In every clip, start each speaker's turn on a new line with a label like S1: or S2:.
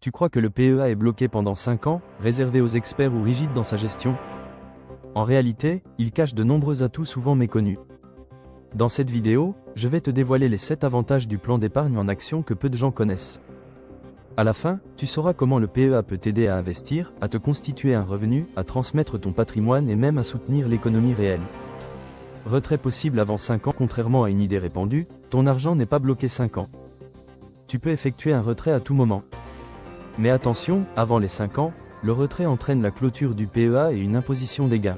S1: Tu crois que le PEA est bloqué pendant 5 ans, réservé aux experts ou rigide dans sa gestion? En réalité, il cache de nombreux atouts souvent méconnus. Dans cette vidéo, je vais te dévoiler les 7 avantages du plan d'épargne en action que peu de gens connaissent. À la fin, tu sauras comment le PEA peut t'aider à investir, à te constituer un revenu, à transmettre ton patrimoine et même à soutenir l'économie réelle. Retrait possible avant 5 ans. Contrairement à une idée répandue, ton argent n'est pas bloqué 5 ans. Tu peux effectuer un retrait à tout moment. Mais attention, avant les 5 ans, le retrait entraîne la clôture du PEA et une imposition des gains.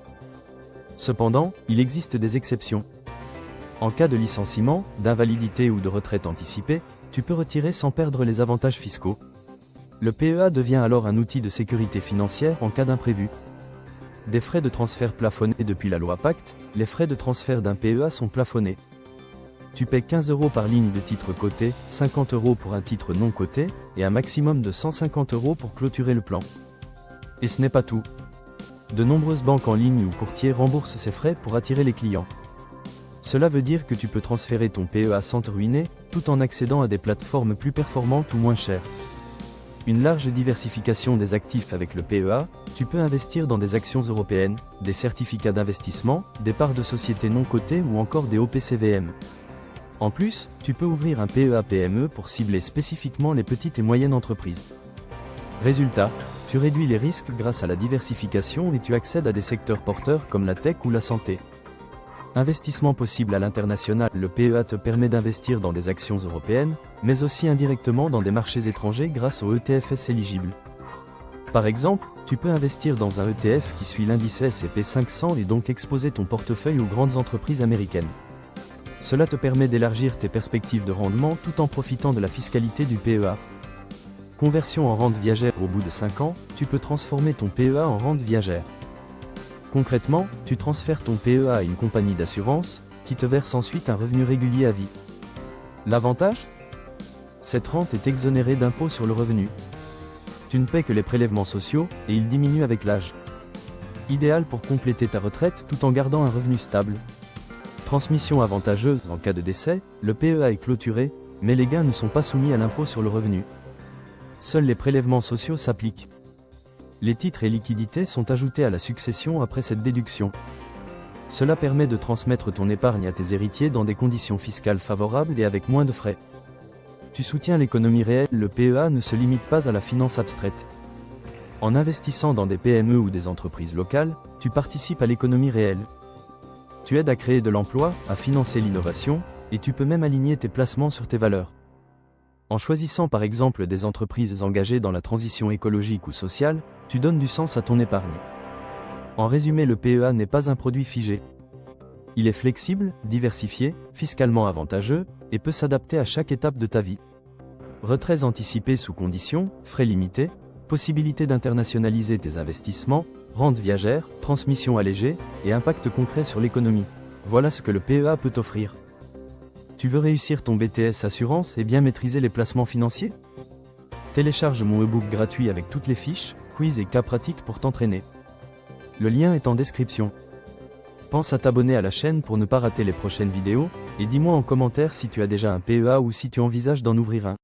S1: Cependant, il existe des exceptions. En cas de licenciement, d'invalidité ou de retraite anticipée, tu peux retirer sans perdre les avantages fiscaux. Le PEA devient alors un outil de sécurité financière en cas d'imprévu. Des frais de transfert plafonnés. Depuis la loi Pacte, les frais de transfert d'un PEA sont plafonnés. Tu paies 15 € par ligne de titre coté, 50 € pour un titre non coté, et un maximum de 150 € pour clôturer le plan. Et ce n'est pas tout. De nombreuses banques en ligne ou courtiers remboursent ces frais pour attirer les clients. Cela veut dire que tu peux transférer ton PEA sans te ruiner, tout en accédant à des plateformes plus performantes ou moins chères. Une large diversification des actifs. Avec le PEA, tu peux investir dans des actions européennes, des certificats d'investissement, des parts de sociétés non cotées ou encore des OPCVM. En plus, tu peux ouvrir un PEA PME pour cibler spécifiquement les petites et moyennes entreprises. Résultat, tu réduis les risques grâce à la diversification et tu accèdes à des secteurs porteurs comme la tech ou la santé. Investissement possible à l'international. Le PEA te permet d'investir dans des actions européennes, mais aussi indirectement dans des marchés étrangers grâce aux ETFs éligibles. Par exemple, tu peux investir dans un ETF qui suit l'indice S&P 500 et donc exposer ton portefeuille aux grandes entreprises américaines. Cela te permet d'élargir tes perspectives de rendement tout en profitant de la fiscalité du PEA. Conversion en rente viagère. Au bout de 5 ans, tu peux transformer ton PEA en rente viagère. Concrètement, tu transfères ton PEA à une compagnie d'assurance, qui te verse ensuite un revenu régulier à vie. L'avantage? Cette rente est exonérée d'impôt sur le revenu. Tu ne paies que les prélèvements sociaux, et ils diminuent avec l'âge. Idéal pour compléter ta retraite tout en gardant un revenu stable. Transmission avantageuse. En cas de décès, le PEA est clôturé, mais les gains ne sont pas soumis à l'impôt sur le revenu. Seuls les prélèvements sociaux s'appliquent. Les titres et liquidités sont ajoutés à la succession après cette déduction. Cela permet de transmettre ton épargne à tes héritiers dans des conditions fiscales favorables et avec moins de frais. Tu soutiens l'économie réelle. Le PEA ne se limite pas à la finance abstraite. En investissant dans des PME ou des entreprises locales, tu participes à l'économie réelle. Tu aides à créer de l'emploi, à financer l'innovation, et tu peux même aligner tes placements sur tes valeurs. En choisissant par exemple des entreprises engagées dans la transition écologique ou sociale, tu donnes du sens à ton épargne. En résumé, le PEA n'est pas un produit figé. Il est flexible, diversifié, fiscalement avantageux, et peut s'adapter à chaque étape de ta vie. Retraits anticipés sous conditions, frais limités, possibilité d'internationaliser tes investissements, rente viagère, transmission allégée, et impact concret sur l'économie. Voilà ce que le PEA peut t'offrir. Tu veux réussir ton BTS Assurance et bien maîtriser les placements financiers? Télécharge mon e-book gratuit avec toutes les fiches, quiz et cas pratiques pour t'entraîner. Le lien est en description. Pense à t'abonner à la chaîne pour ne pas rater les prochaines vidéos, et dis-moi en commentaire si tu as déjà un PEA ou si tu envisages d'en ouvrir un.